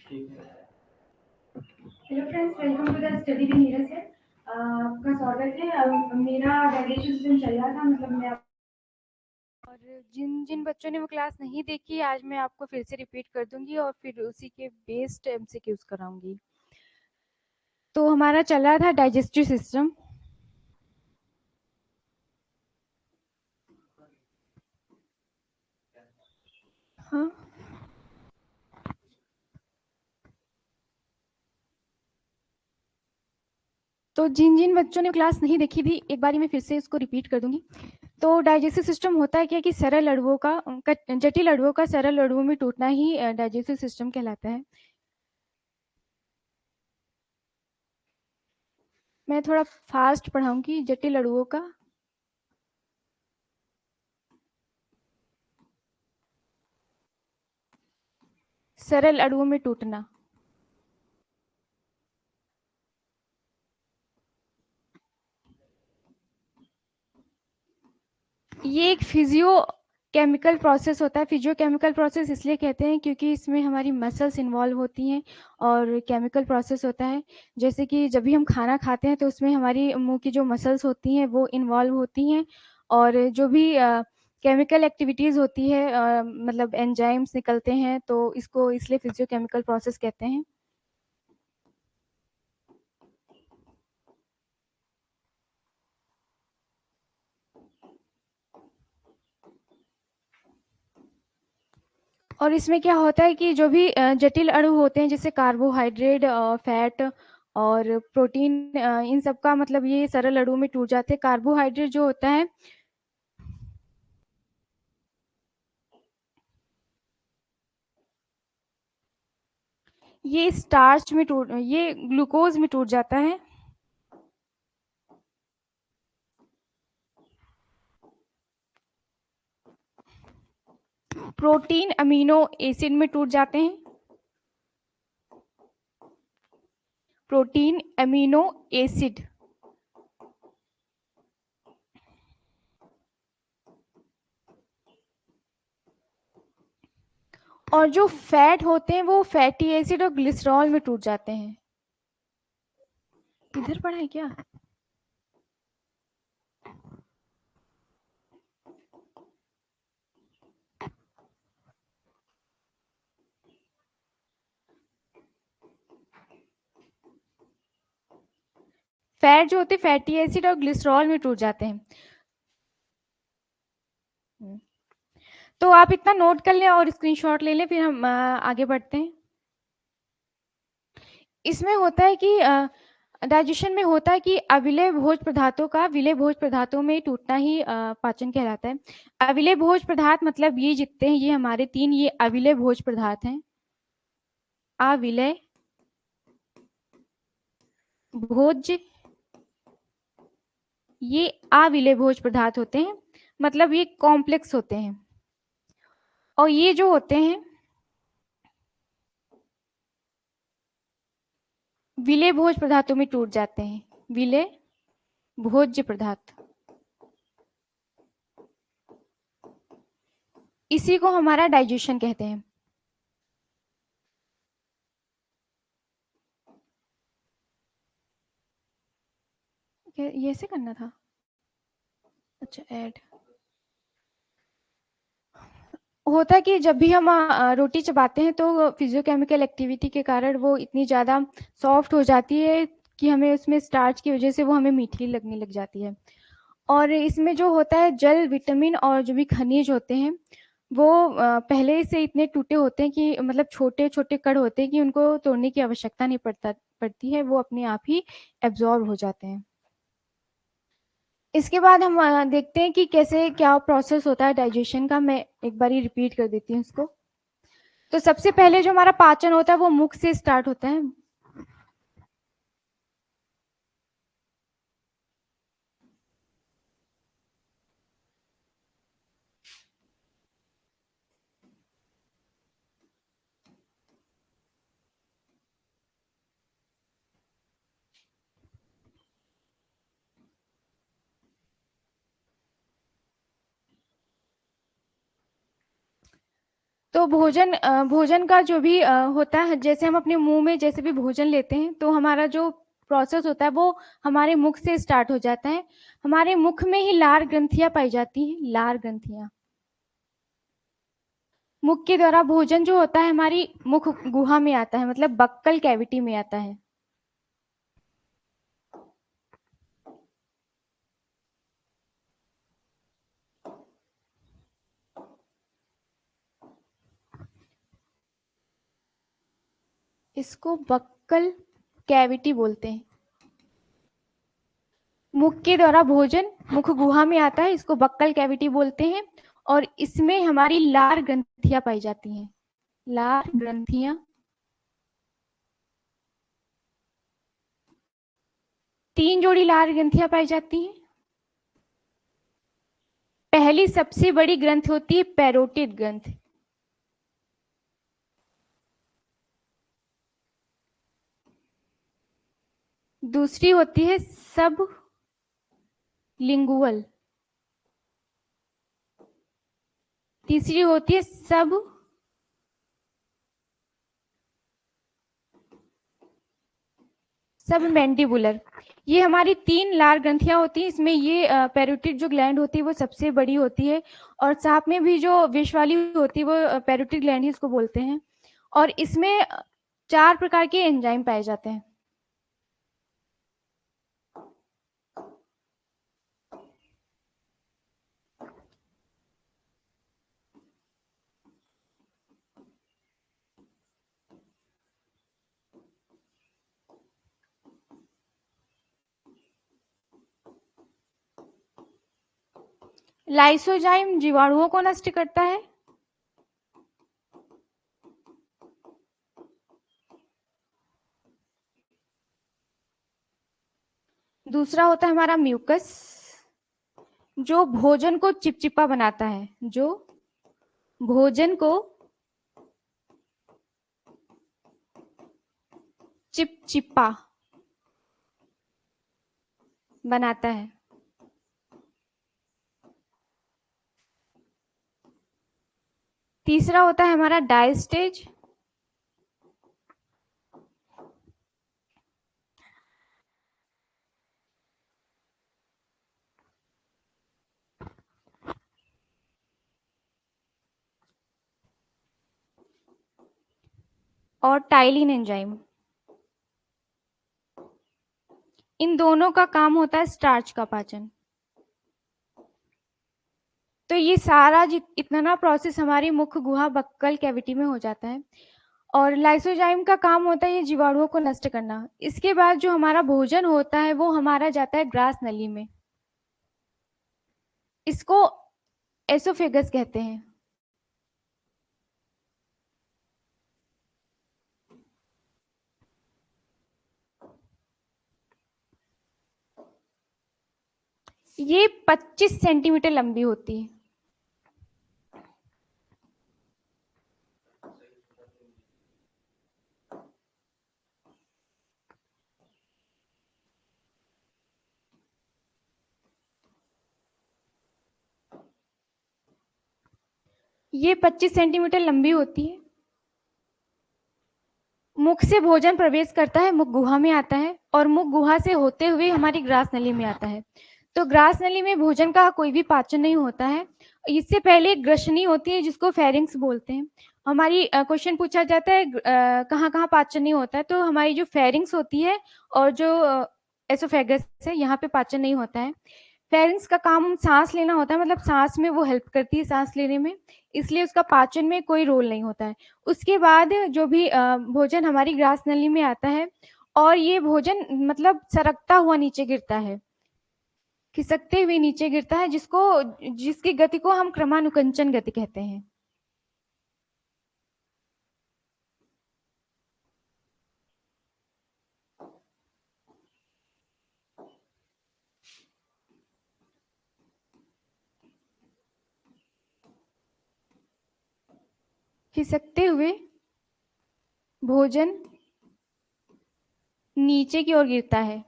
Hello friends, welcome to the study with Neeraj है। आपका स्वागत है। मेरा वैलिडेशन सिस्टम चल रहा था, मतलब मैं और जिन जिन बच्चों ने वो क्लास नहीं देखी, आज मैं आपको फिर से रिपीट कर दूंगी और फिर उसी के बेस्ड एमसीक्यूज कराऊंगी। तो हमारा चल रहा था डाइजेस्टिव सिस्टम। हाँ, तो जिन जिन बच्चों ने क्लास नहीं देखी थी, एक बारी मैं फिर से इसको रिपीट कर दूंगी। तो डाइजेस्टिव सिस्टम होता है क्या कि सरल अणुओं का जटिल अणुओं का सरल अणुओं में टूटना ही डाइजेस्टिव सिस्टम कहलाता है। मैं थोड़ा फास्ट पढ़ाऊंगी। जटिल अणुओं का सरल अणुओं में टूटना। ये एक फिजियो केमिकल प्रोसेस होता है। फिजियो केमिकल प्रोसेस इसलिए कहते हैं क्योंकि इसमें हमारी मसल्स इन्वॉल्व होती हैं और केमिकल प्रोसेस होता है। जैसे कि जब भी हम खाना खाते हैं तो उसमें हमारी मुंह की जो मसल्स होती हैं वो इन्वॉल्व होती हैं, और जो भी केमिकल एक्टिविटीज़ होती है, मतलब एंजाइम्स निकलते हैं, तो इसको इसलिए फिजियो केमिकल प्रोसेस कहते हैं। और इसमें क्या होता है कि जो भी जटिल अणु होते हैं, जैसे कार्बोहाइड्रेट, फैट और प्रोटीन, इन सब का मतलब ये सरल अणु में टूट जाते हैं। कार्बोहाइड्रेट जो होता है ये स्टार्च में टूट ये ग्लूकोज में टूट जाता है। प्रोटीन अमीनो एसिड में टूट जाते हैं। Protein amino acid. और जो फैट होते हैं वो फैटी एसिड और ग्लिसरॉल में टूट जाते हैं। इधर पढ़ा है क्या? फैट जो होते हैं फैटी एसिड और ग्लिसरॉल में टूट जाते हैं। तो आप इतना नोट कर लें और स्क्रीनशॉट ले लें, फिर हम आगे बढ़ते हैं। इसमें होता है कि डाइजेशन में होता है कि अविलेय भोज पदार्थों का विलेय भोज पदार्थों में टूटना ही पाचन कहलाता है। अविलेय भोज पदार्थ मतलब ये जितने हैं, ये हमारे तीन ये अविलेय भोज पदार्थ हैं। अविलेय भोज, ये अविलेय भोज पदार्थ होते हैं, मतलब ये कॉम्प्लेक्स होते हैं। और ये जो होते हैं विलेय भोज पदार्थों में टूट जाते हैं। विलेय भोज्य पदार्थ, इसी को हमारा डाइजेशन कहते हैं। ये ऐसे करना था। अच्छा, ऐड होता है कि जब भी हम रोटी चबाते हैं तो फिजियोकेमिकल एक्टिविटी के कारण वो इतनी ज़्यादा सॉफ्ट हो जाती है कि हमें उसमें स्टार्च की वजह से वो हमें मीठी लगने लग जाती है। और इसमें जो होता है जल, विटामिन और जो भी खनिज होते हैं वो पहले से इतने टूटे होते हैं कि मतलब छोटे छोटे कण होते हैं कि उनको तोड़ने की आवश्यकता नहीं पड़ती है, वो अपने आप ही एब्जॉर्ब हो जाते हैं। इसके बाद हम देखते हैं कि कैसे क्या प्रोसेस होता है डाइजेशन का। मैं एक बार रिपीट कर देती हूँ इसको। तो सबसे पहले जो हमारा पाचन होता है वो मुख से स्टार्ट होता है। तो भोजन का जो भी होता है, जैसे हम अपने मुंह में जैसे भी भोजन लेते हैं तो हमारा जो प्रोसेस होता है वो हमारे मुख से स्टार्ट हो जाता है। हमारे मुख में ही लार ग्रंथियां पाई जाती हैं, लार ग्रंथियां। मुख के द्वारा भोजन जो होता है हमारी मुख गुहा में आता है, मतलब बक्कल कैविटी में आता है। इसको बक्कल कैविटी बोलते हैं। मुख के द्वारा भोजन मुख गुहा में आता है, इसको बक्कल कैविटी बोलते हैं। और इसमें हमारी लार ग्रंथियां पाई जाती हैं, लार ग्रंथियां। 3 जोड़ी लार ग्रंथियां पाई जाती हैं। पहली सबसे बड़ी ग्रंथ होती है पैरोटिड ग्रंथ। दूसरी होती है सब लिंगुअल। तीसरी होती है सब मैंडिबुलर। ये हमारी 3 लार ग्रंथियां होती हैं। इसमें ये पैरोटिड जो ग्लैंड होती है वो सबसे बड़ी होती है, और साथ में भी जो विष वाली होती है वो पैरोटिड ग्लैंड ही इसको बोलते हैं। और इसमें 4 प्रकार के एंजाइम पाए जाते हैं। लाइसोजाइम जीवाणुओं को नष्ट करता है। दूसरा होता है हमारा म्यूकस, जो भोजन को चिपचिपा बनाता है, जो भोजन को चिपचिपा बनाता है। तीसरा होता है हमारा डायस्टेज, और टाइलिन एंजाइम। इन दोनों का काम होता है स्टार्च का पाचन। तो ये सारा इतना ना प्रोसेस हमारी मुख गुहा बक्कल कैविटी में हो जाता है। और लाइसोजाइम का काम होता है ये जीवाणुओं को नष्ट करना। इसके बाद जो हमारा भोजन होता है वो हमारा जाता है ग्रास नली में। इसको एसोफेगस कहते हैं। ये 25 सेंटीमीटर लंबी होती है। ये 25 सेंटीमीटर लंबी होती है। मुख से भोजन प्रवेश करता है, मुख गुहा में आता है, और मुख गुहा से होते हुए हमारी ग्रास नली में आता है। तो ग्रास नली में भोजन का कोई भी पाचन नहीं होता है। इससे पहले ग्रसनी होती है जिसको फेरिंग्स बोलते हैं। हमारी क्वेश्चन पूछा जाता है कहाँ कहाँ पाचन नहीं होता है, तो हमारी जो फेरिंग्स होती है और जो एसोफेगस है, यहाँ पे पाचन नहीं होता है। फेरिंग्स का काम सांस लेना होता है, मतलब सांस में वो हेल्प करती है सांस लेने में, इसलिए उसका पाचन में कोई रोल नहीं होता है। उसके बाद जो भी भोजन हमारी ग्रास नली में आता है, और ये भोजन मतलब सरकता हुआ नीचे गिरता है, खिसकते हुए नीचे गिरता है, जिसकी गति को हम क्रमानुकंचन गति कहते हैं। खिसकते हुए भोजन नीचे की ओर गिरता है।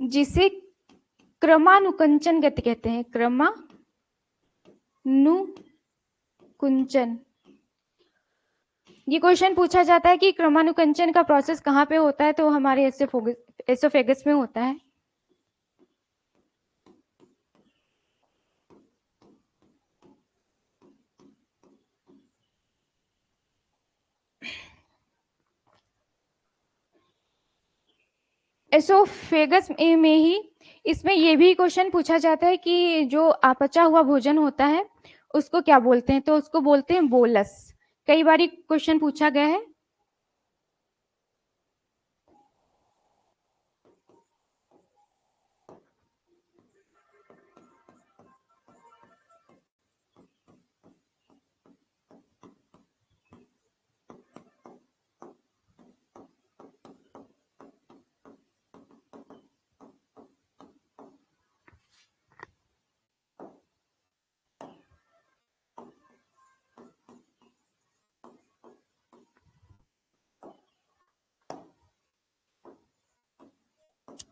जिसे क्रमानुकुंचन गति कहते हैं, क्रमानुकुंचन। ये क्वेश्चन पूछा जाता है कि क्रमानुकुंचन का प्रोसेस कहाँ पे होता है, तो हमारे एसोफेगस में होता है। एसोफेगस में ही इसमें ये भी क्वेश्चन पूछा जाता है कि जो अपचा हुआ भोजन होता है उसको क्या बोलते हैं, तो उसको बोलते हैं बोलस। कई बार क्वेश्चन पूछा गया है।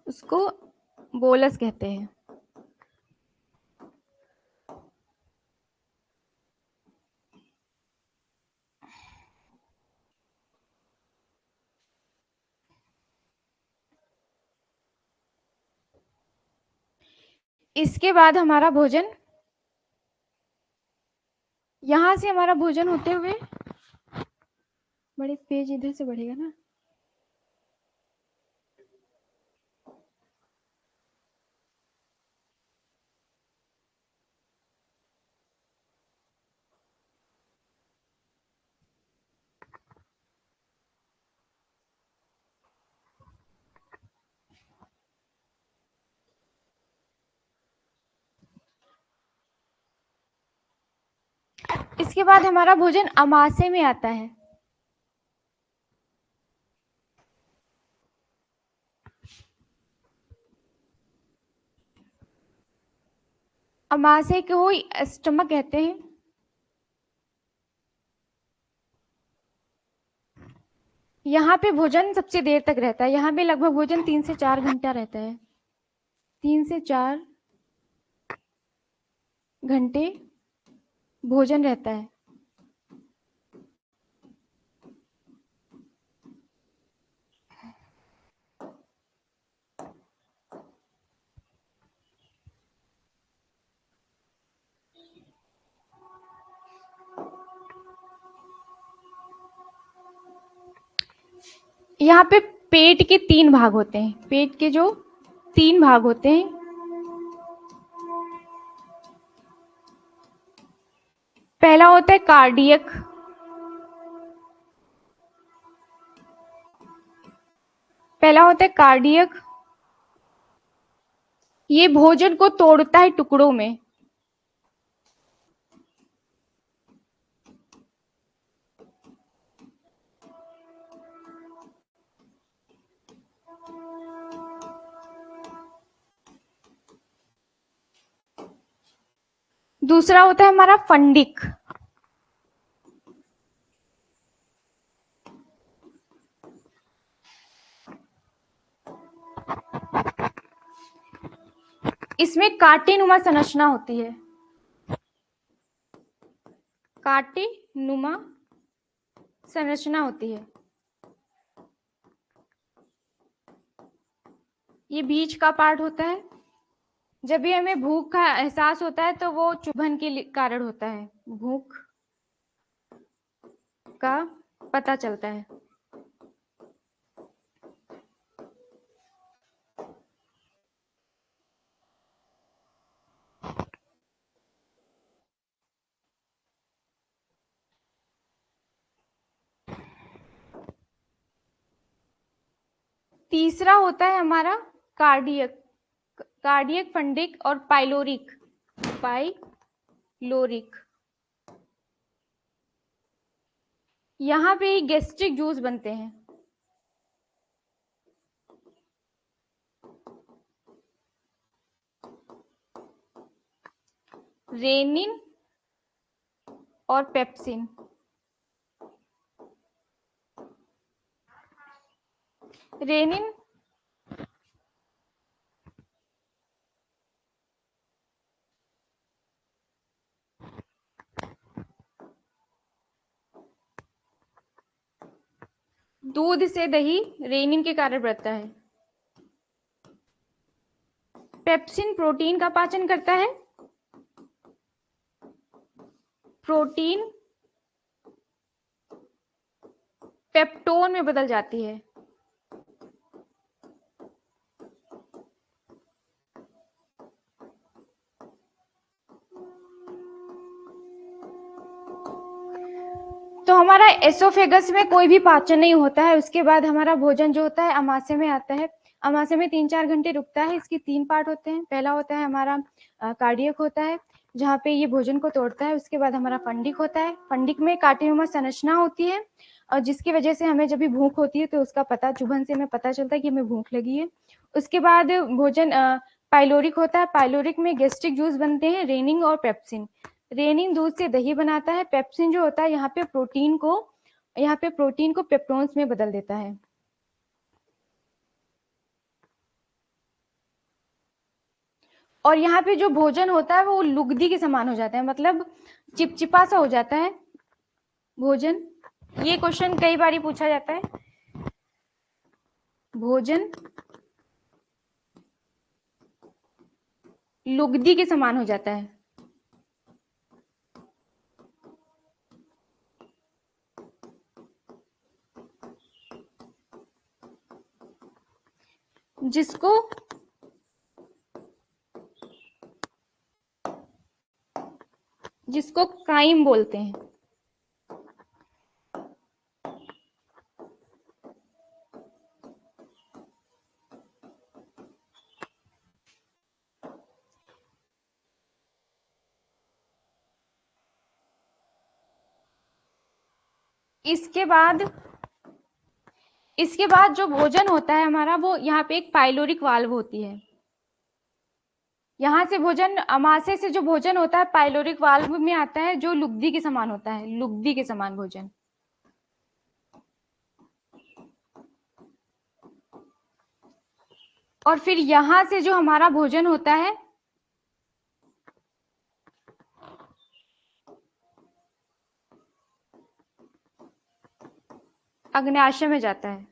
उसको बोलस कहते हैं। इसके बाद हमारा भोजन, यहां से हमारा भोजन होते हुए, बड़े पेज इधर से बढ़ेगा ना। इसके बाद हमारा भोजन अमाशय में आता है। अमाशय को स्टमक कहते हैं। यहाँ पे भोजन सबसे देर तक रहता है, यहाँ पे लगभग भोजन 3 से 4 घंटा रहता है। 3 से 4 घंटे भोजन रहता है। यहाँ पे पेट के 3 भाग होते हैं, पेट के जो 3 भाग होते हैं। पहला होता है कार्डियक, ये भोजन को तोड़ता है टुकड़ों में। दूसरा होता है हमारा फंडिक, इसमें कांटेनुमा संरचना होती है, कांटेनुमा संरचना होती है। ये बीच का पार्ट होता है। जब भी हमें भूख का एहसास होता है तो वो चुभन के कारण होता है, भूख का पता चलता है। तीसरा होता है हमारा कार्डियक, फंडिक और पाइलोरिक। यहाँ पे ही गैस्ट्रिक जूस बनते हैं। रेनिन और पेप्सिन। रेनिन दूध से दही रेनिन के कारण बढ़ता है। पेप्सिन प्रोटीन का पाचन करता है। प्रोटीन पेप्टोन में बदल जाती है। तो हमारा एसोफेगस में कोई भी पाचन नहीं होता है। उसके बाद हमारा भोजन जो होता है अमाशय में आता है। अमाशय में 3-4 घंटे रुकता है। इसके 3 पार्ट होते हैं। पहला होता है हमारा कार्डियक होता है, जहाँ पे ये भोजन को तोड़ता है। उसके बाद हमारा फंडिक होता है। फंडिक में कांटेनुमा संरचना होती है, और जिसकी वजह से हमें जब भी भूख होती है तो उसका पता, चुभन से हमें पता चलता है कि हमें भूख लगी है। उसके बाद भोजन पाइलोरिक होता है। पाइलोरिक में गैस्ट्रिक जूस बनते हैं, रेनिन और पेप्सिन। रेनिन दूध से दही बनाता है। पेप्सिन जो होता है यहाँ पे प्रोटीन को पेप्टोन्स में बदल देता है। और यहाँ पे जो भोजन होता है वो लुगदी के समान हो जाता है, मतलब चिपचिपा सा हो जाता है भोजन। ये क्वेश्चन कई बार पूछा जाता है। भोजन लुगदी के समान हो जाता है। जिसको काइम बोलते हैं। इसके बाद जो भोजन होता है हमारा, वो यहाँ पे एक पाइलोरिक वाल्व होती है। यहाँ से भोजन, अमाशय से जो भोजन होता है पाइलोरिक वाल्व में आता है, जो लुगदी के समान होता है, लुगदी के समान भोजन। और फिर यहाँ से जो हमारा भोजन होता है अग्न्याशय में जाता है।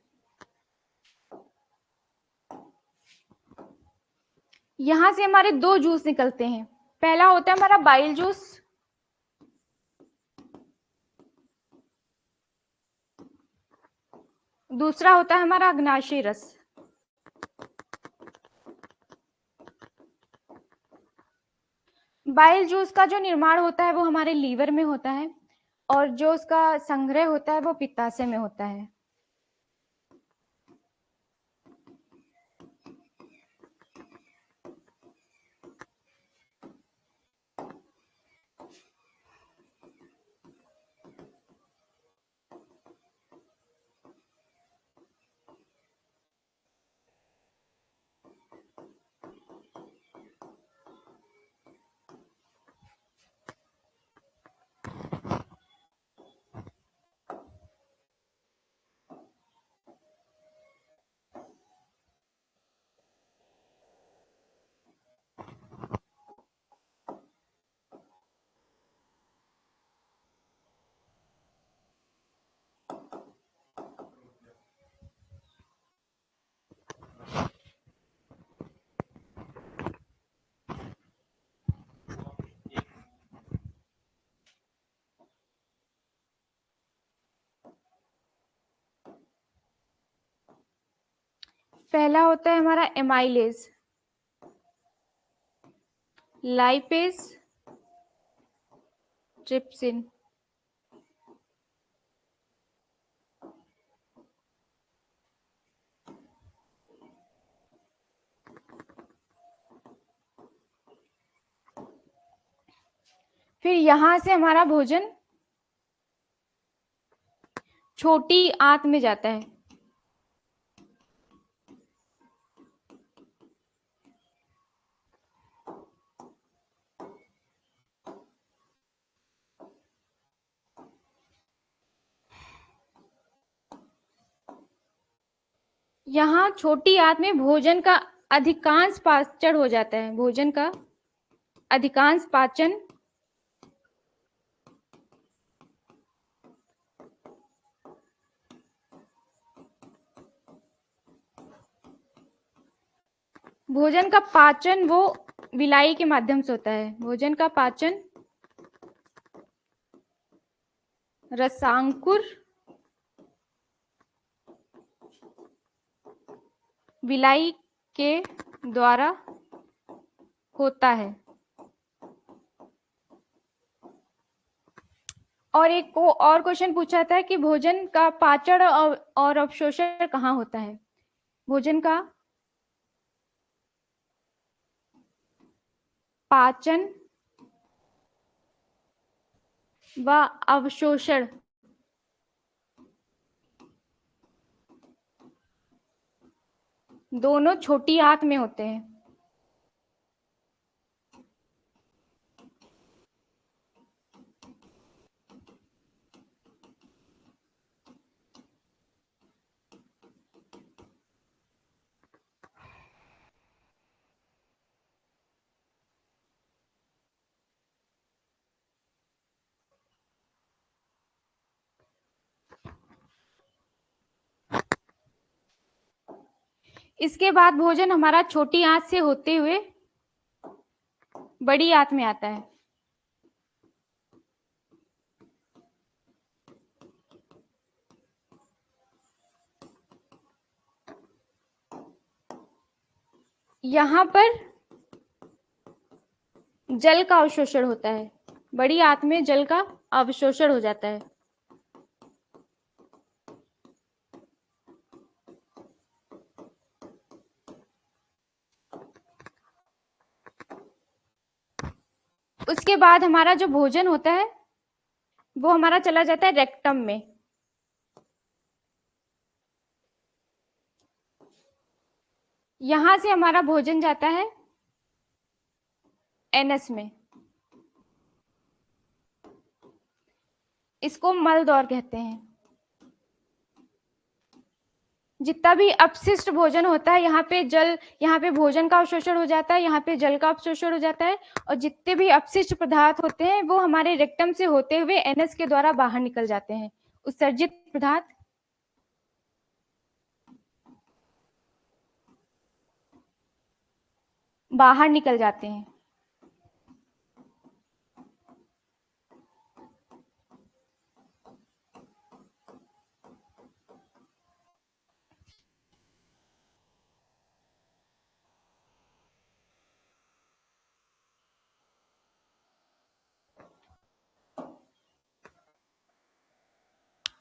यहाँ से हमारे 2 जूस निकलते हैं। पहला होता है हमारा बाइल जूस, दूसरा होता है हमारा अग्नाशयी रस। बाइल जूस का जो निर्माण होता है वो हमारे लीवर में होता है, और जो उसका संग्रह होता है वो पित्ताशय में होता है। पहला होता है हमारा एमाइलेज, लाइपेज, ट्रिप्सिन। फिर यहां से हमारा भोजन छोटी आंत में जाता है। यहाँ छोटी आंत में भोजन का अधिकांश पाचन हो जाता है। भोजन का अधिकांश पाचन भोजन का पाचन वो विलाई के माध्यम से होता है। भोजन का पाचन रसांकुर विलाई के द्वारा होता है। और एक को और क्वेश्चन पूछा था कि भोजन का पाचन और अवशोषण कहाँ होता है। भोजन का पाचन व अवशोषण दोनों छोटी आंत में होते हैं। इसके बाद भोजन हमारा छोटी आंत से होते हुए बड़ी आंत में आता है। यहां पर जल का अवशोषण होता है। बड़ी आंत में जल का अवशोषण हो जाता है। उसके बाद हमारा जो भोजन होता है वो हमारा चला जाता है रेक्टम में। यहां से हमारा भोजन जाता है एनस में। इसको मल दौर कहते हैं। जितना भी अपशिष्ट भोजन होता है यहाँ पे भोजन का अवशोषण हो जाता है, यहाँ पे जल का अवशोषण हो जाता है, और जितने भी अपशिष्ट पदार्थ होते हैं वो हमारे रेक्टम से होते हुए एनस के द्वारा बाहर निकल जाते हैं। उत्सर्जित पदार्थ बाहर निकल जाते हैं।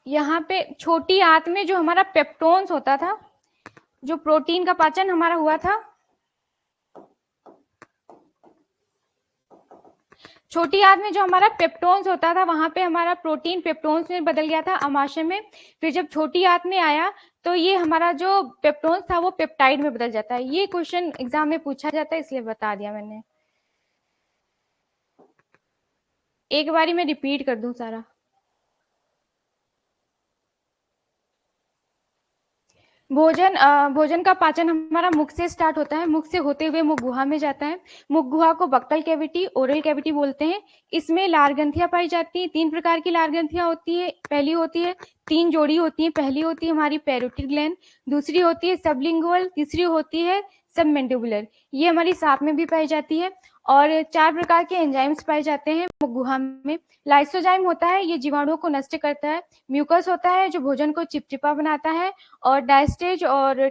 यहाँ पे छोटी आंत में जो हमारा पेप्टोन्स होता था, जो प्रोटीन का पाचन हमारा हुआ था, छोटी आंत में जो हमारा पेप्टोन्स होता था वहां पे हमारा प्रोटीन पेप्टोन्स में बदल गया था अमाशय में। फिर जब छोटी आंत में आया तो ये हमारा जो पेप्टोन्स था वो पेप्टाइड में बदल जाता है। ये क्वेश्चन एग्जाम में पूछा जाता है इसलिए बता दिया मैंने। एक बारी मैं रिपीट कर दूं सारा। भोजन का पाचन हमारा मुख से स्टार्ट होता है। मुख से होते हुए मुख गुहा में जाता है। मुख गुहा को बक्कल कैविटी, ओरल कैविटी बोलते हैं। इसमें लार ग्रंथियां पाई जाती हैं। 3 प्रकार की लार ग्रंथियां होती है। पहली होती है 3 जोड़ी होती है। पहली होती है हमारी पैरोटिड ग्लैंड, दूसरी होती है सबलिंगुअल, तीसरी होती है सबमेंडिबुलर। ये हमारी सांप में भी पाई जाती है। और 4 प्रकार के एंजाइम्स पाए जाते हैं मुख गुहा में। लाइसोजाइम होता है, ये जीवाणुओं को नष्ट करता है। म्यूकस होता है जो भोजन को चिपचिपा बनाता है। और डायस्टेज और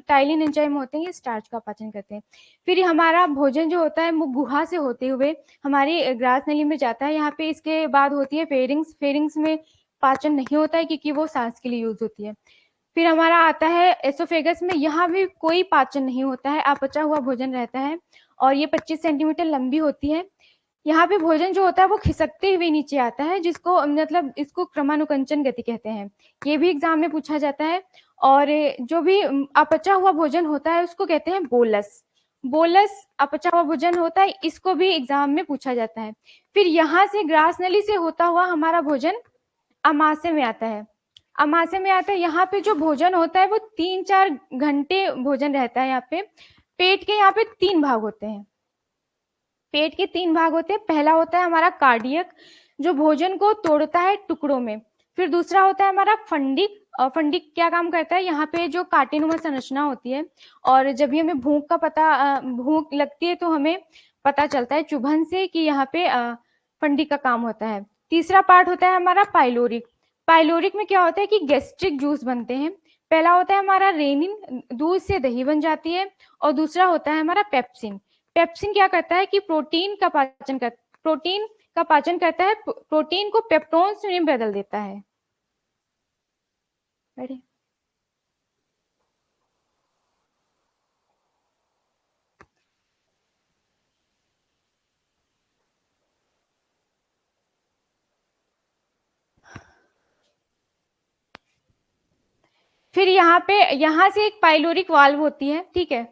टाइलिन एंजाइम होते हैं, ये स्टार्च का पाचन करते हैं। फिर हमारा भोजन जो होता है मुख गुहा से होते हुए हमारी ग्रास नली में जाता है। यहाँ पे इसके बाद होती है फेरिंग्स। फेरिंग्स में पाचन नहीं होता है क्योंकि वो सांस के लिए यूज होती है। फिर हमारा आता है एसोफेगस में। यहाँ भी कोई पाचन नहीं होता है, अपचा हुआ भोजन रहता है और ये 25 सेंटीमीटर लंबी होती है। यहाँ पे भोजन जो होता है वो खिसकते हुए नीचे आता है, जिसको मतलब इसको क्रमानुकंचन गति कहते हैं। ये भी एग्जाम में पूछा जाता है। और जो भी अपचा हुआ भोजन होता है उसको कहते हैं बोलस। बोलस अपचा हुआ भोजन होता है, इसको भी एग्जाम में पूछा जाता है। फिर यहाँ से ग्रास नली से होता हुआ हमारा भोजन अमाशय में आता है। अमाशय में आता है, यहाँ पे जो भोजन होता है वो 3-4 घंटे भोजन रहता है। यहाँ पे पेट के यहाँ पे 3 भाग होते हैं। पेट के 3 भाग होते हैं। पहला होता है हमारा कार्डियक, जो भोजन को तोड़ता है टुकड़ों में। फिर दूसरा होता है हमारा फंडिक, फंडी क्या काम करता है, यहाँ पे जो कांटेनुमा संरचना होती है, और जब भी हमें भूख लगती है तो हमें पता चलता है चुभन से कि यहाँ पे फंडी का काम होता है। तीसरा पार्ट होता है हमारा पाइलोरिक। पाइलोरिक में क्या होता है कि गैस्ट्रिक जूस बनते हैं। पहला होता है हमारा रेनिन, दूध से दही बन जाती है, और दूसरा होता है हमारा पेप्सिन। पेप्सिन क्या करता है कि प्रोटीन का पाचन करता है, प्रोटीन को पेप्टोन्स में बदल देता है। फिर यहाँ से एक पाइलोरिक वाल्व होती है, ठीक है।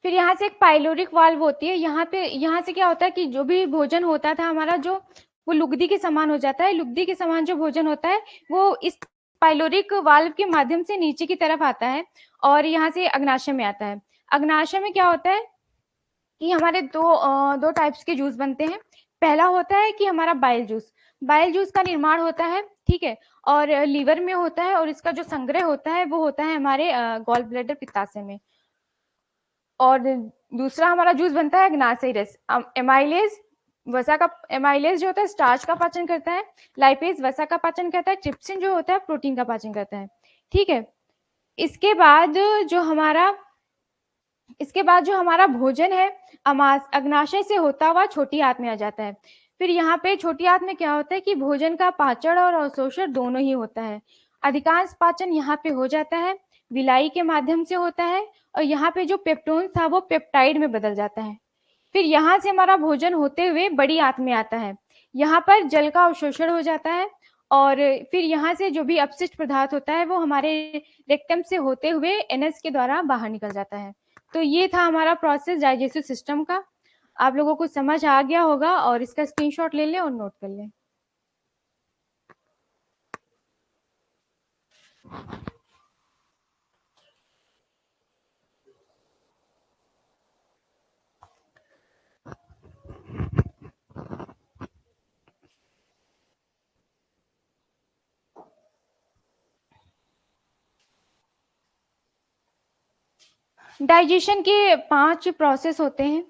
फिर यहाँ से एक पाइलोरिक वाल्व होती है। यहाँ से क्या होता है कि जो भी भोजन होता था हमारा, जो वो लुगदी के समान हो जाता है। लुगदी के समान जो भोजन होता है वो इस पाइलोरिक वाल्व के माध्यम से नीचे की तरफ आता है, और यहाँ से अग्नाशय में आता है। अग्नाशय में क्या होता है कि हमारे दो टाइप्स के जूस बनते हैं। पहला होता है कि हमारा बाइल जूस। बाइल जूस का निर्माण होता है, ठीक है, और लीवर में होता है, और इसका जो संग्रह होता है वो होता है हमारे गॉल ब्लैडर पित्ताशय में। और दूसरा हमारा जूस बनता है अग्नाशयी रस। एमाइलेज जो होता है स्टार्च का पाचन करता है, लाइपेज वसा का पाचन करता है, ट्रिप्सिन जो होता है प्रोटीन का पाचन करता है, ठीक है। इसके बाद जो हमारा भोजन है अग्नाशय से होता हुआ छोटी आंत में आ जाता है। फिर यहाँ पे छोटी आंत में क्या होता है कि भोजन का पाचन और अवशोषण दोनों ही होता है। अधिकांश पाचन यहाँ पे हो जाता है, विलाई के माध्यम से होता है, और यहाँ पे जो पेप्टोन था वो पेप्टाइड में बदल जाता है। फिर यहाँ से हमारा भोजन होते हुए बड़ी आंत में आता है। यहाँ पर जल का अवशोषण हो जाता है, और फिर यहाँ से जो भी अपशिष्ट पदार्थ होता है वो हमारे रेक्टम से होते हुए एनएस के द्वारा बाहर निकल जाता है। तो ये था हमारा प्रोसेस डाइजेस्टिव सिस्टम का। आप लोगों को समझ आ गया होगा, और इसका स्क्रीनशॉट ले लें और नोट कर लें। डाइजेशन के 5 प्रोसेस होते हैं।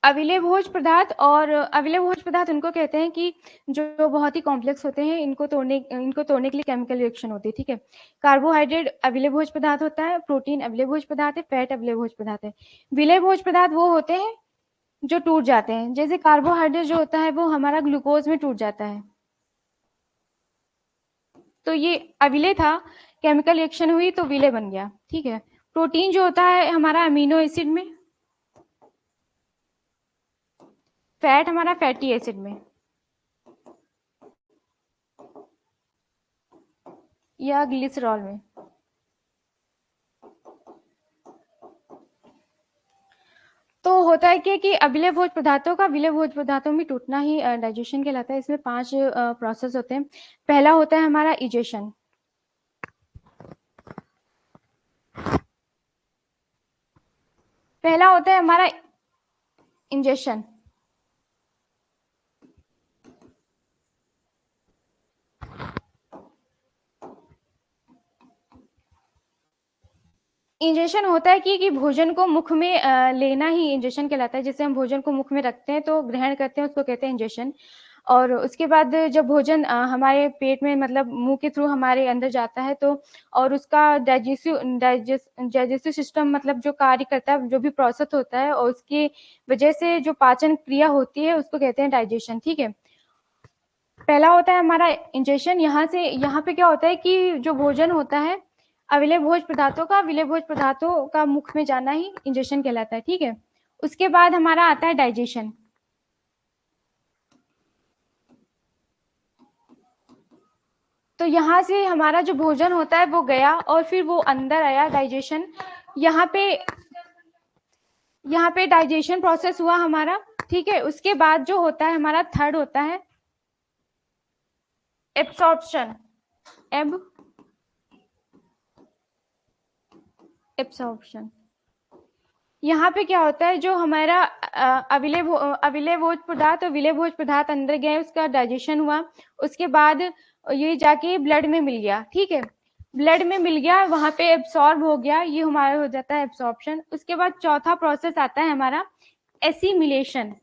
अविलेय भोज पदार्थ, और अविलेय भोज पदार्थ उनको कहते हैं कि जो बहुत ही कॉम्प्लेक्स होते हैं, इनको तोड़ने के लिए केमिकल रिएक्शन होती है, ठीक है। कार्बोहाइड्रेट अविलेय भोज पदार्थ होता है, प्रोटीन अविलेय भोज पदार्थ है, फैट अविलेय भोज पदार्थ है। विलेय भोज पदार्थ वो होते हैं जो टूट जाते हैं, जैसे कार्बोहाइड्रेट जो होता है वो हमारा ग्लूकोज में टूट जाता है। तो ये अविलेय था, केमिकल रिएक्शन हुई तो विलेय बन गया, ठीक है। प्रोटीन जो होता है हमारा अमीनो एसिड में, फैट हमारा फैटी एसिड में, या ग्लिसरॉल में। तो होता है कि अविलेय भोज पदार्थों का विलेय भोज पदार्थों में टूटना ही डाइजेशन कहलाता है। इसमें 5 प्रोसेस होते हैं। पहला होता है हमारा इजेशन। पहला होता है हमारा इंजेक्शन। इंजेक्शन होता है कि भोजन को मुख में लेना ही इंजेक्शन कहलाता है। जैसे हम भोजन को मुख में रखते हैं तो ग्रहण करते हैं, उसको कहते हैं इंजेक्शन। और उसके बाद जब भोजन हमारे पेट में मतलब मुंह के थ्रू हमारे अंदर जाता है तो और उसका डाइजेस्टिव सिस्टम मतलब जो कार्य करता है, जो भी प्रोसेस होता है और उसकी वजह से जो पाचन क्रिया होती है उसको कहते हैं डाइजेशन। ठीक है, पहला होता है हमारा इंजेक्शन। यहाँ पे क्या होता है कि जो भोजन होता है अविलेय भोज पदार्थों का मुख में जाना ही इंजेक्शन कहलाता है। ठीक है, उसके बाद हमारा आता है डाइजेशन। तो यहाँ से हमारा जो भोजन होता है वो गया और फिर वो अंदर आया डाइजेशन। यहाँ पे डाइजेशन प्रोसेस हुआ हमारा। ठीक है, उसके बाद जो होता है हमारा थर्ड होता है एब्सॉर्प्शन। एब्सॉर्प्शन यहाँ पे क्या होता है, जो हमारा अविलेय भोज पदार्थ और विलेय भोज पदार्थ अंदर गए, उसका डाइजेशन हुआ, उसके बाद ये जाके ब्लड में मिल गया। ठीक है, ब्लड में मिल गया, वहां पे एब्सॉर्ब हो गया, ये हमारा हो जाता है एब्सॉर्प्शन। उसके बाद चौथा प्रोसेस आता है हमारा एसिमिलेशन।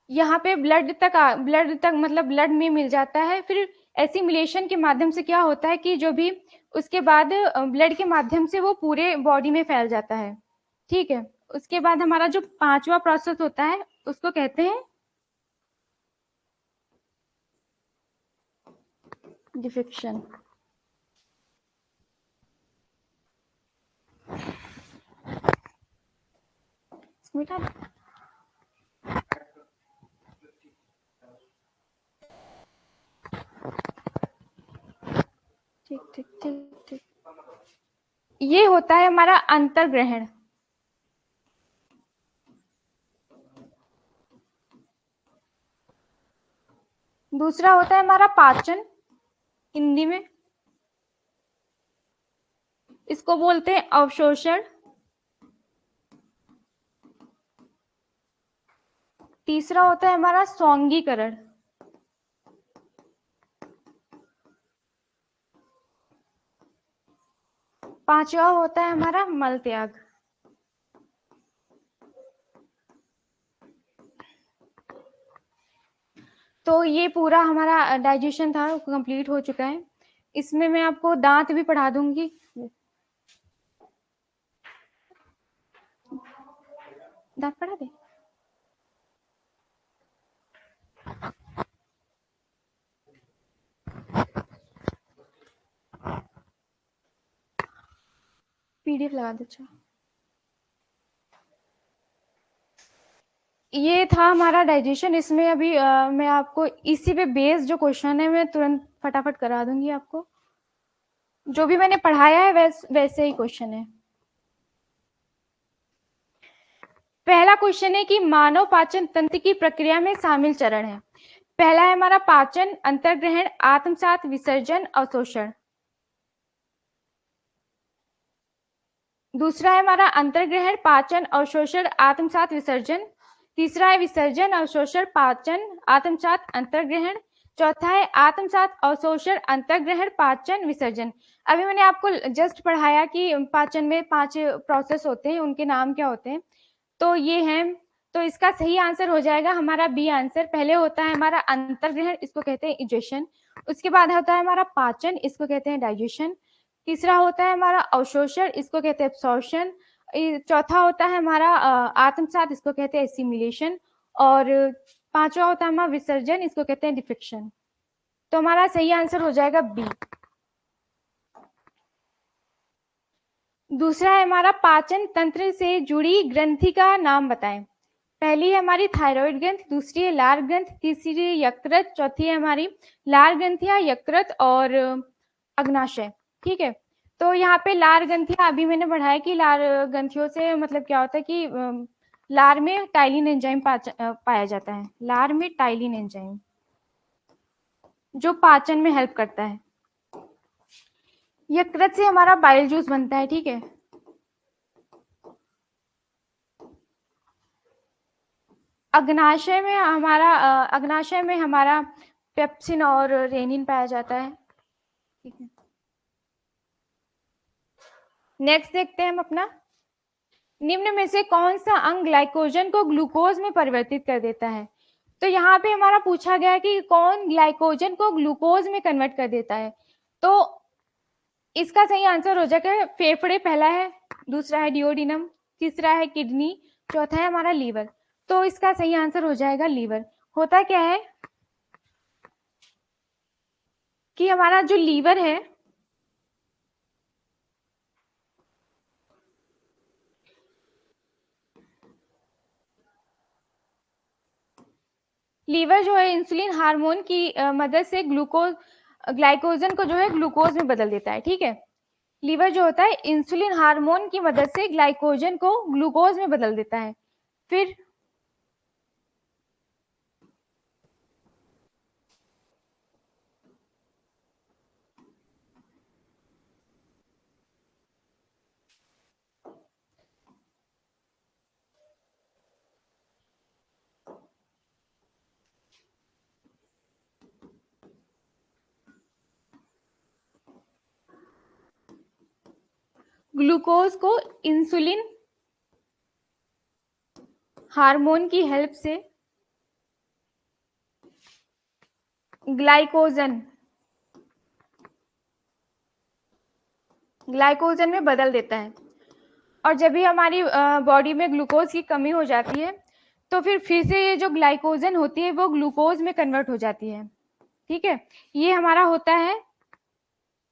यहाँ पे ब्लड तक मतलब ब्लड में मिल जाता है। फिर एसिमिलेशन के माध्यम से क्या होता है कि जो भी उसके बाद ब्लड के माध्यम से वो पूरे बॉडी में फैल जाता है। ठीक है, उसके बाद हमारा जो पांचवा प्रोसेस होता है उसको कहते हैं डिफेक्शन। ठीक ठीक ठीक ठीक, ये होता है हमारा अंतर्ग्रहण। दूसरा होता है हमारा पाचन, हिंदी में इसको बोलते हैं अवशोषण। तीसरा होता है हमारा सौंगीकरण। पांचवा होता है हमारा मल त्याग। तो ये पूरा हमारा डाइजेशन था, कंप्लीट हो चुका है। इसमें मैं आपको दांत भी पढ़ा दूंगी। दांत पढ़ा दे। पीडीएफ लगा दो। अच्छा, ये था हमारा डाइजेशन। इसमें अभी मैं आपको इसी पे बेस्ड जो क्वेश्चन है मैं तुरंत फटाफट करा दूंगी आपको। जो भी मैंने पढ़ाया है वैसे ही क्वेश्चन है। पहला क्वेश्चन है कि मानव पाचन तंत्र की प्रक्रिया में शामिल चरण है। पहला है हमारा पाचन, अंतर्ग्रहण, आत्मसात, विसर्जन, अवशोषण। दूसरा है हमारा अंतर्ग्रहण, पाचन, अवशोषण, आत्मसात, विसर्जन। तीसरा है विसर्जन, अवशोषण, पाचन, आत्मसात, अंतर्ग्रहण। चौथा है आत्मसात, अवशोषण, अंतर्ग्रहण, पाचन, विसर्जन। अभी मैंने आपको जस्ट पढ़ाया कि पाचन में 5 प्रोसेस होते हैं, उनके नाम क्या होते हैं। तो ये है, तो इसका सही आंसर हो जाएगा हमारा बी आंसर। पहले होता है हमारा अंतर्ग्रहण, इसको कहते हैं इजेशन। उसके बाद होता है हमारा पाचन, इसको कहते हैं डाइजेशन। तीसरा होता है हमारा अवशोषण, इसको कहते हैं एब्सॉर्प्शन। चौथा होता है हमारा आत्मसात, इसको कहते हैं एसिमिलेशन। और पांचवा होता है हमारा विसर्जन, इसको कहते हैं डिफेक्शन। तो हमारा सही आंसर हो जाएगा बी। दूसरा है हमारा पाचन तंत्र से जुड़ी ग्रंथि का नाम बताएं। पहली है हमारी थायराइड ग्रंथि, दूसरी है लार ग्रंथि, तीसरी है यकृत, चौथी है हमारी लार ग्रंथियां, यकृत और अग्नाशय। ठीक है, तो यहाँ पे लार ग्रंथियां अभी मैंने पढ़ाया कि लार ग्रंथियों से मतलब क्या होता है कि लार में टाइलिन एंजाइम पाया जाता है। लार में टाइलिन एंजाइम जो पाचन में हेल्प करता है। यकृत से हमारा बाइल जूस बनता है, ठीक है। अग्नाशय में हमारा पेप्सिन और रेनिन पाया जाता है, ठीक है। नेक्स्ट देखते हैं हम अपना, निम्न में से कौन सा अंग ग्लाइकोजन को ग्लूकोज में परिवर्तित कर देता है। तो यहाँ पे हमारा पूछा गया है कि कौन ग्लाइकोजन को ग्लूकोज में कन्वर्ट कर देता है। तो इसका सही आंसर हो जाएगा फेफड़े पहला है, दूसरा है डिओडिनम, तीसरा है किडनी, चौथा है हमारा लीवर। तो इसका सही आंसर हो जाएगा लीवर। होता क्या है कि हमारा जो लीवर है, लीवर जो है इंसुलिन हार्मोन की मदद से ग्लाइकोजन को जो है ग्लूकोज में बदल देता है, ठीक है। लीवर जो होता है इंसुलिन हार्मोन की मदद से ग्लाइकोजन को ग्लूकोज में बदल देता है। फिर ग्लूकोज को इंसुलिन हार्मोन की हेल्प से ग्लाइकोजन में बदल देता है। और जब भी हमारी बॉडी में ग्लूकोज की कमी हो जाती है तो फिर से ये जो ग्लाइकोजन होती है वो ग्लूकोज में कन्वर्ट हो जाती है, ठीक है। ये हमारा होता है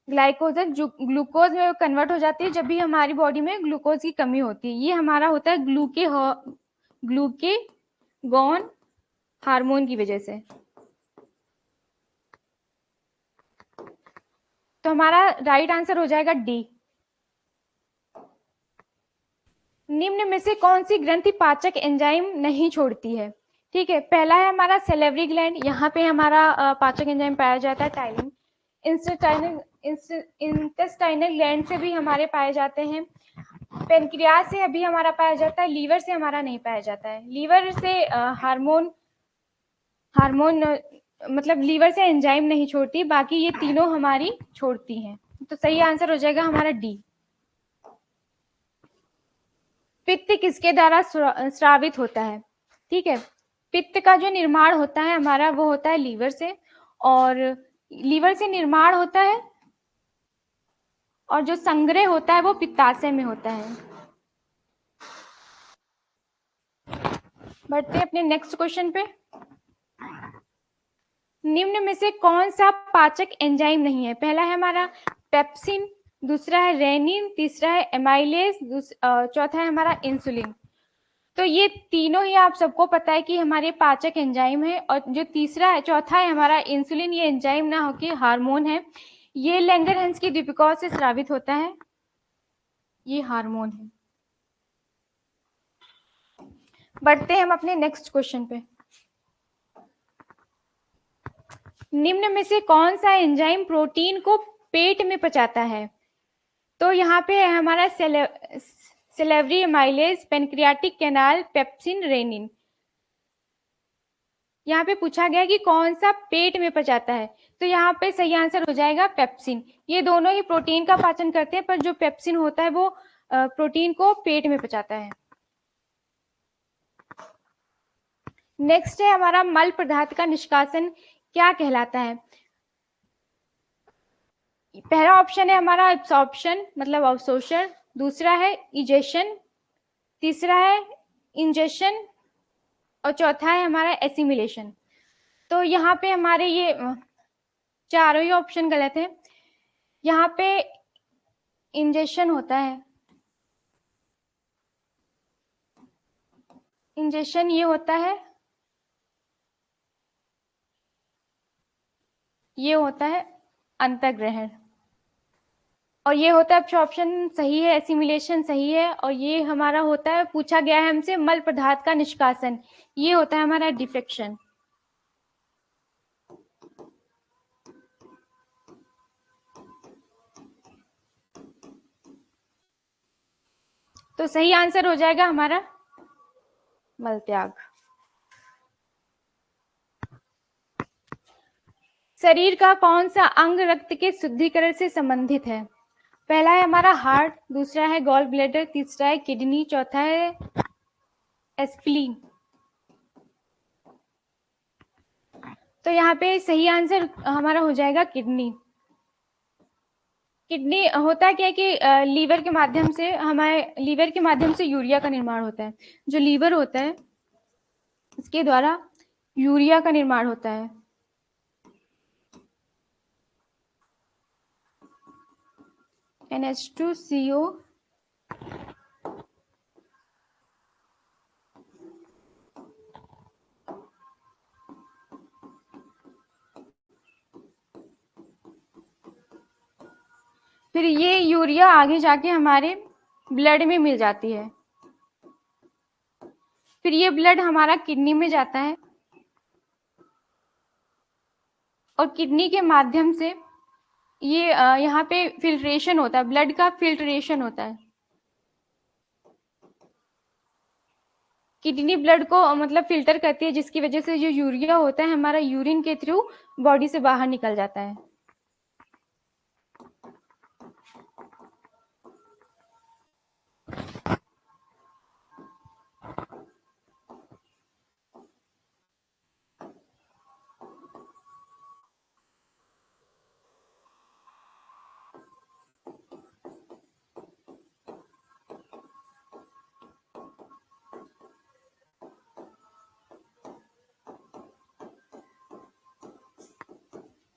ग्लाइकोजन जो ग्लूकोज में कन्वर्ट हो जाती है जब भी हमारी बॉडी में ग्लूकोज की कमी होती है। ये हमारा होता है ग्लूकेगॉन हार्मोन की वजह से। तो हमारा राइट आंसर हो जाएगा डी। निम्न में से कौन सी ग्रंथि पाचक एंजाइम नहीं छोड़ती है, ठीक है। पहला है हमारा सेलेवरी ग्लैंड, यहाँ पे हमारा पाचक एंजाइम पाया जाता है टाइलिन। इंटेस्टाइनल ग्लैंड से भी हमारे पाए जाते हैं। पेनक्रियास से अभी हमारा पाया जाता है, लीवर से हमारा नहीं पाया जाता है। लीवर से हार्मोन मतलब लीवर से एंजाइम नहीं छोड़ती, बाकी ये तीनों हमारी छोड़ती हैं। तो सही आंसर हो जाएगा हमारा डी। पित्त किसके द्वारा स्रावित होता है, ठीक है। पित्त का जो निर्माण होता है हमारा वो होता है लीवर से, और लीवर से निर्माण होता है और जो संग्रह होता है वो पित्ताशय में होता है। बढ़ते हैं अपने नेक्स्ट क्वेश्चन पे। निम्न में से कौन सा पाचक एंजाइम नहीं है। पहला है हमारा पेप्सिन, दूसरा है रेनिन, तीसरा है एमाइलेज, चौथा है हमारा इंसुलिन। तो ये तीनों ही आप सबको पता है कि हमारे पाचक एंजाइम है। और जो चौथा है हमारा इंसुलिन, ये एंजाइम ना होकर हार्मोन है। ये लैंगरहंस की द्वीपिका से स्रावित होता है, ये हार्मोन है। बढ़ते हैं हम अपने नेक्स्ट क्वेश्चन पे। निम्न में से कौन सा एंजाइम प्रोटीन को पेट में पचाता है। तो यहाँ पे है हमारा salivary amylase, pancreatic canal, pepsin, rennin. यहाँ पे पूछा गया कि कौन सा पेट में पचाता है। तो यहाँ पे सही आंसर हो जाएगा पेप्सिन। ये दोनों ही प्रोटीन का पाचन करते हैं, पर जो पेप्सिन होता है वो प्रोटीन को पेट में पचाता है। नेक्स्ट है हमारा मल पदार्थ का निष्कासन क्या कहलाता है। पहला ऑप्शन है हमारा एब्सॉर्प्शन मतलब अवशोषण, दूसरा है इजेशन, तीसरा है इंजेशन और चौथा है हमारा एसिमिलेशन। तो यहाँ पे हमारे ये चारों ही ऑप्शन गलत है। यहाँ पे इंजेशन होता है, इंजेशन ये होता है, ये होता है अंतःग्रहण, और ये होता है ऑप्शन सही है, एसिमिलेशन सही है। और ये हमारा होता है, पूछा गया है हमसे मल पदार्थ का निष्कासन, ये होता है हमारा डिफेक्शन। तो सही आंसर हो जाएगा हमारा मलत्याग। शरीर का कौन सा अंग रक्त के शुद्धिकरण से संबंधित है? पहला है हमारा हार्ट, दूसरा है गॉल ब्लैडर, तीसरा है किडनी, चौथा है स्प्लीन। तो यहाँ पे सही आंसर हमारा हो जाएगा किडनी। किडनी होता क्या है कि लीवर के माध्यम से यूरिया का निर्माण होता है। जो लीवर होता है इसके द्वारा यूरिया का निर्माण होता है। NH2CO फिर ये यूरिया आगे जाके हमारे ब्लड में मिल जाती है। फिर ये ब्लड हमारा किडनी में जाता है और किडनी के माध्यम से ये यहाँ पे फिल्ट्रेशन होता है, ब्लड का फिल्ट्रेशन होता है। किडनी ब्लड को मतलब फिल्टर करती है, जिसकी वजह से जो यूरिया होता है हमारा यूरिन के थ्रू बॉडी से बाहर निकल जाता है।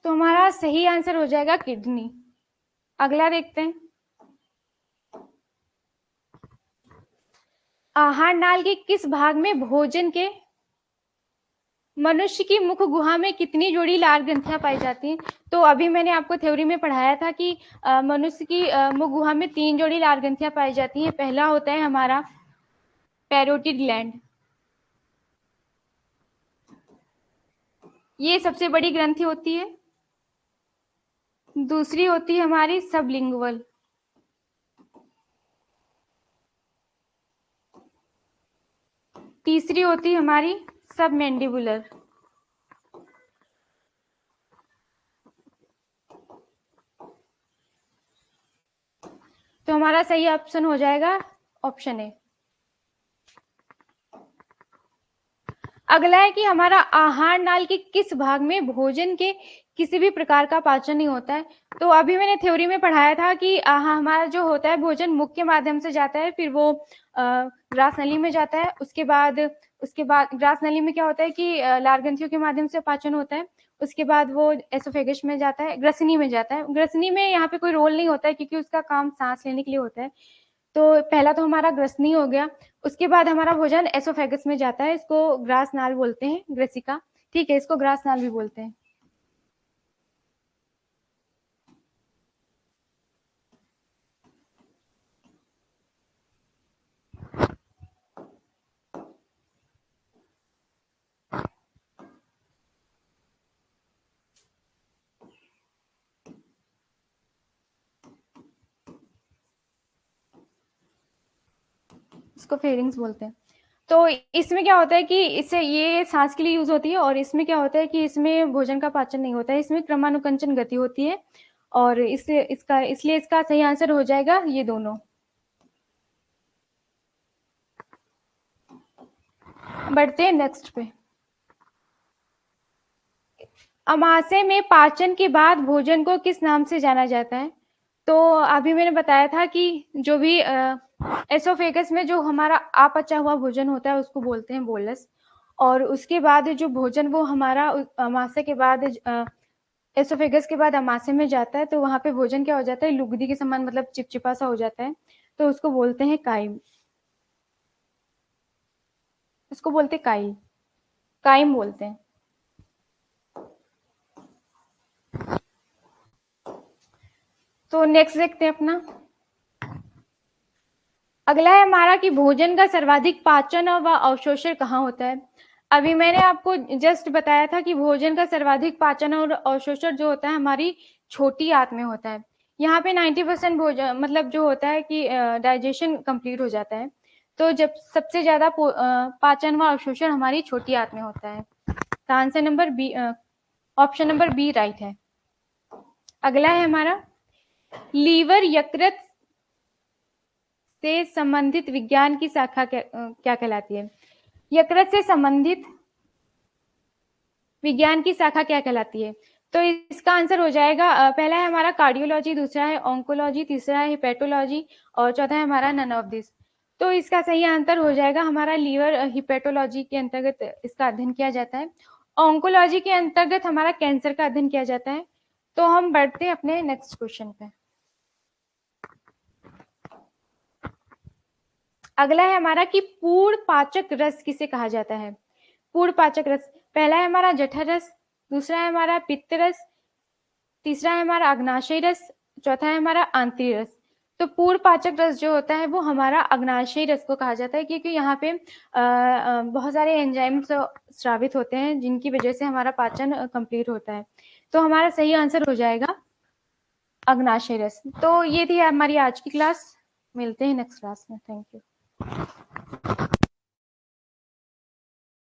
तो हमारा सही आंसर हो जाएगा किडनी। अगला देखते हैं। आहार नाल के किस भाग में भोजन के मनुष्य की मुख गुहा में कितनी जोड़ी लार ग्रंथियां पाई जाती हैं? तो अभी मैंने आपको थ्योरी में पढ़ाया था कि मनुष्य की मुख गुहा में 3 जोड़ी लार ग्रंथियां पाई जाती हैं। पहला होता है हमारा पैरोटिड ग्लैंड, ये सबसे बड़ी ग्रंथि होती है। दूसरी होती है हमारी सबलिंगुअल, तीसरी होती है हमारी सबमैंडिबुलर। तो हमारा सही ऑप्शन हो जाएगा ऑप्शन ए। अगला है कि हमारा आहार नाल के किस भाग में भोजन के किसी भी प्रकार का पाचन नहीं होता है। तो अभी मैंने थ्योरी में पढ़ाया था कि हमारा जो होता है भोजन मुख के माध्यम से जाता है, फिर वो ग्रास नली में जाता है। उसके बाद ग्रास नली में क्या होता है कि लार ग्रंथियों के माध्यम से पाचन होता है। उसके बाद वो एसोफेगस में जाता है, ग्रसनी में जाता है। ग्रसनी में यहाँ पे कोई रोल नहीं होता है क्योंकि उसका काम सांस लेने के लिए होता है। तो पहला तो हमारा ग्रसनी हो गया। उसके बाद हमारा भोजन एसोफेगस में जाता है, इसको ग्रास नाल बोलते हैं, ग्रेसिका। ठीक है, इसको ग्रास नाल भी बोलते हैं। इसको फेरिंग्स बोलते हैं। तो इसमें क्या होता है कि इससे ये सांस के लिए यूज होती है, और इसमें क्या होता है कि इसमें भोजन का पाचन नहीं होता है, इसमें क्रमानुकंचन गति होती है, और इसलिए इसका सही आंसर हो जाएगा ये दोनों। बढ़ते हैं नेक्स्ट पे। अमाशय में पाचन के बाद भोजन को किस नाम से जाना जाता है? तो अभी मैंने बताया था कि जो भी एसोफेगस में जो हमारा अपचा हुआ भोजन होता है उसको बोलते हैं बोलस, और उसके बाद जो भोजन वो हमारा अमाशय के बाद एसोफेगस के बाद अमाशय में जाता है, तो वहां पे भोजन क्या हो जाता है, लुगदी के समान, मतलब चिपचिपा सा हो जाता है, तो उसको बोलते हैं काइम। उसको बोलते काइल, काइम बोलते हैं। तो नेक्स्ट देखते हैं अपना। अगला है हमारा कि भोजन का सर्वाधिक पाचन व अवशोषण कहाँ होता है। अभी मैंने आपको जस्ट बताया था कि भोजन का सर्वाधिक पाचन और अवशोषण जो होता है हमारी छोटी आंत में होता है। यहाँ पे 90% भोजन मतलब जो होता है कि डाइजेशन कंप्लीट हो जाता है, तो जब सबसे ज्यादा पाचन व अवशोषण हमारी छोटी आंत में होता है। तो answer number B, option number B right है। अगला है हमारा, लीवर यकृत से संबंधित विज्ञान की शाखा क्या कहलाती है? यकृत से संबंधित विज्ञान की शाखा क्या कहलाती है? तो इसका आंसर हो जाएगा, पहला है हमारा कार्डियोलॉजी, दूसरा है ऑन्कोलॉजी, तीसरा है हिपेटोलॉजी और चौथा है हमारा नन ऑफ दिस। तो इसका सही आंसर हो जाएगा हमारा लीवर हिपेटोलॉजी के अंतर्गत इसका अध्ययन किया जाता है। ऑन्कोलॉजी के अंतर्गत हमारा कैंसर का अध्ययन किया जाता है। तो हम बढ़ते हैं अपने नेक्स्ट क्वेश्चन पे। अगला है हमारा कि पूर्ण पाचक रस किसे कहा जाता है? पूर्ण पाचक रस, पहला है हमारा जठर रस, दूसरा है हमारा पित्त रस, तीसरा है हमारा अग्नाशय रस, चौथा है हमारा आंतरिक रस। तो पूर्ण पाचक रस जो होता है वो हमारा अग्नाशय रस को कहा जाता है, क्योंकि यहाँ पे बहुत सारे एंजाइम्स स्रावित होते हैं जिनकी वजह से हमारा पाचन कंप्लीट होता है। तो हमारा सही आंसर हो जाएगा अग्नाशय रस। तो ये थी हमारी आज की क्लास, मिलते हैं नेक्स्ट क्लास में। Thank you.